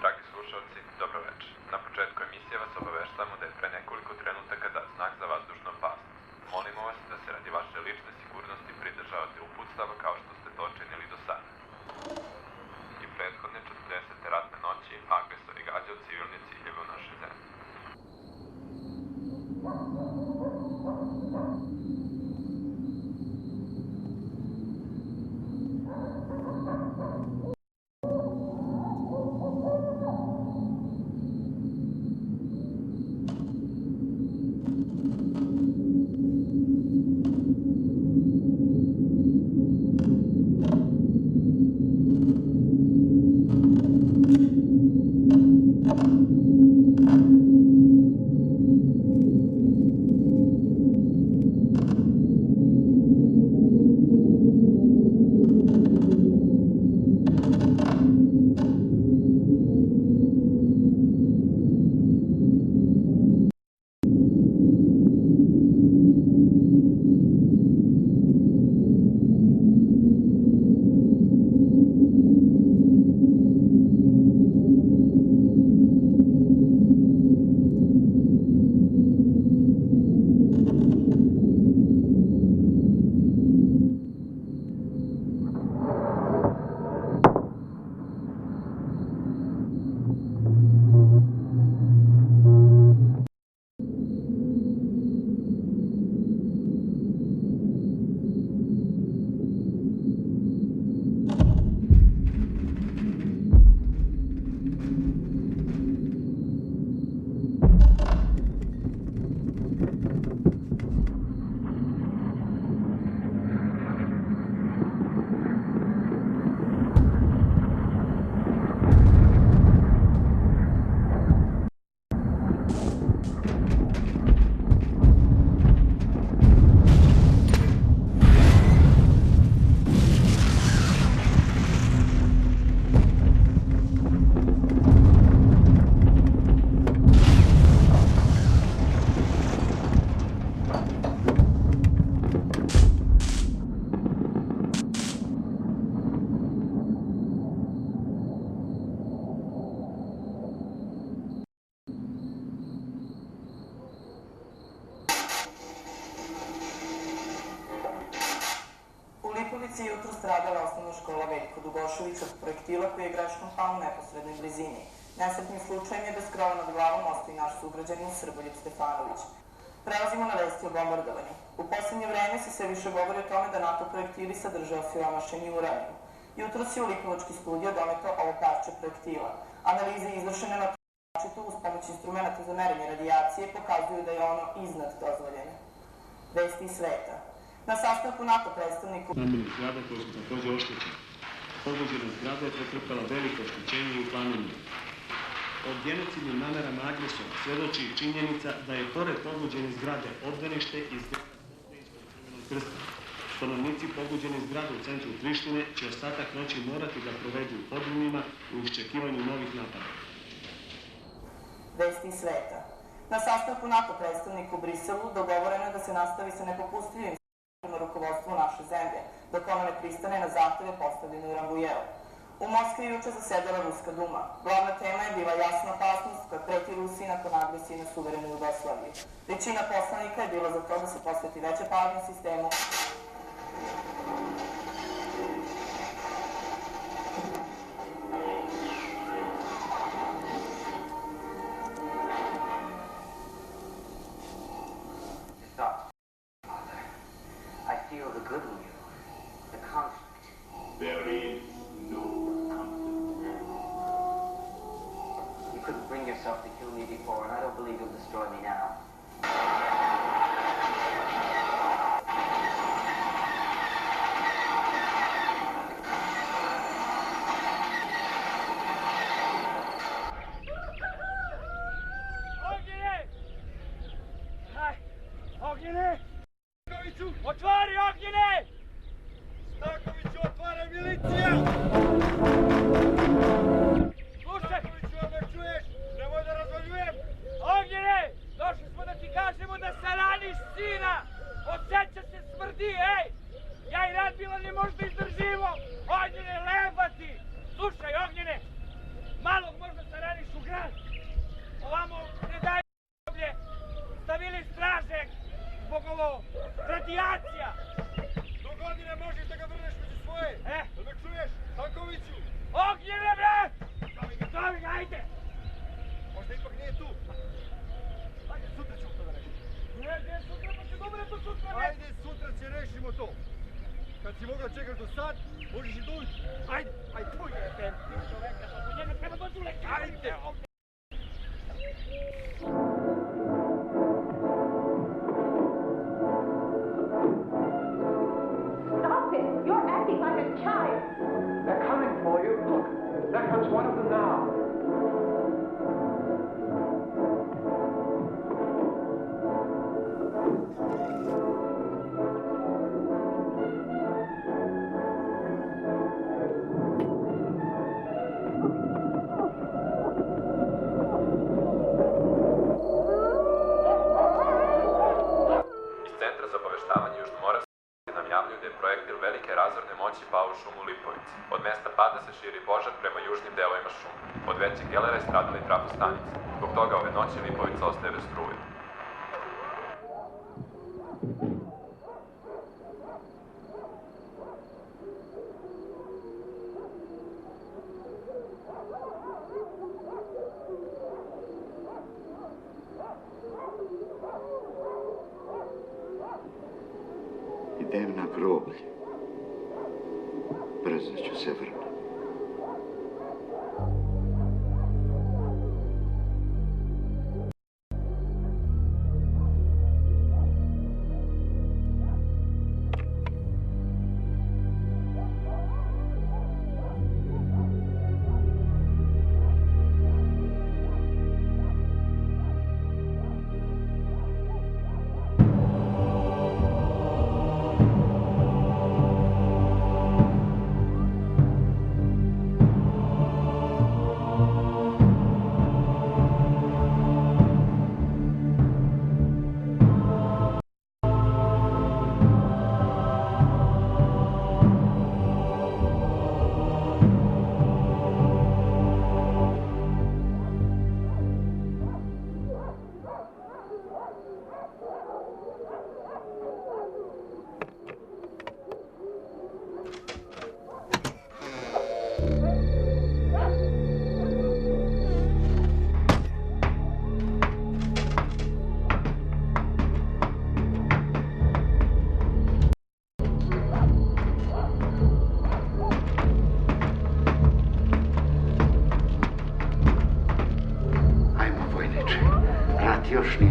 Dragi slušalci, dobro večer. Na početku emisije vas obaveštavamo da je pre nekoliko trenutaka dat znak za vazdušnu opasnost. Molimo vas da se radi vaše lične sigurnosti pridržavate uputstava kao što ste to činili do sada. I prethodne 40. ratne noći agresor je gađao civilne ciljeve u našoj zemlji. nastradala osnovna škola Veljko Dugošević od projektila koji je greškom pao u neposrednoj blizini. Nesretnim slučajem je bez krova nad glavom ostao i naš sugrađanin Srboljub Stefanović. Prelazimo na vesti o bombardovanju. U poslednje vreme se sve više govori o tome da NATO projektili sadrže osiromašeni uranijum. Jutros je u Lipovački studio doneto ovo parče projektila. Analize izvršene na Četu uz pomoć instrumenta za merenje radijacije pokazuju da je ono iznad dozvoljene. Vesti iz sveta. Na sastanku NATO predstavniku stambenih zgrada koje su takođe oštećene. Pogođena zgrada je pretrpela veliko oštećenje i uklanjanje. O genocidnim namerama agresora svedoči i činjenica da je pored pogođene zgrade obdanište i zgrada Srebreničkog Crvenog krsta. Stanovnici pogođene zgrade u centru Prištine će ostatak noći morati da provedu u podrumima u iščekivanju novih napada. Vesti iz sveta. Na sastanku NATO predstavnika u Briselu dogovoreno je da se nastavi sa nepopustljivim na rukovodstvu naše zemlje, dok ono ne pristane na zahteve postavljene u Rambujeu. U Moskvi je juče zasedala Ruska duma. Glavna tema je bila jasna opasnost koja preti Rusiji nakon agresije na suverenu Jugoslaviju. Većina poslanika je bila za to da se posveti veće pažnje sistemu Otvori Ognjene! Stakoviću, otvaraj milicija! Slušaj! Stakoviću, me čuješ? Nemoj da razvaljujem! Ognjene! Došli smo da ti kažemo da saraniš sina! Osjeća se smrdi, ej! Ja i Radmila ne možda izdržimo! Ognjene, leba ti! Slušaj, Ognjene! Malog možda saraniš u grad! Ovamo ne daj oblje! Stavili straže! Zbog ovo, radijacija! Do godine možeš da ga vrneš među svoje! Da me čuješ, Stankoviću! Ognjene, bre! Zovi ga, ajde! Možda ipak nije tu. Ajde, sutra ćemo to da rešimo. Gde sutra, pa će dobro to sutra ne... Ajde, sutra će rešimo to. Kad si mogla čekaš do sad, možeš i do ujutru. Ajde, ajde, tvoj je ten. Čoveka, pa njega treba dođu u lekar. Ajde! They're coming for you. Look, there comes one of them now. Iz Centra za obaveštavanje Južnomorske nam javljaju da je projektil velike razorne moći pao u šumu Lipovici. Od mesta pada se širi požar prema južnim delovima šume. Od većeg gelera je stradala i trafostanica. Zbog toga ove noći Lipovica ostaje bez struje. Idem na groblje. Brzo ću se vrnuti. Ajmo, vojniče, rat još nije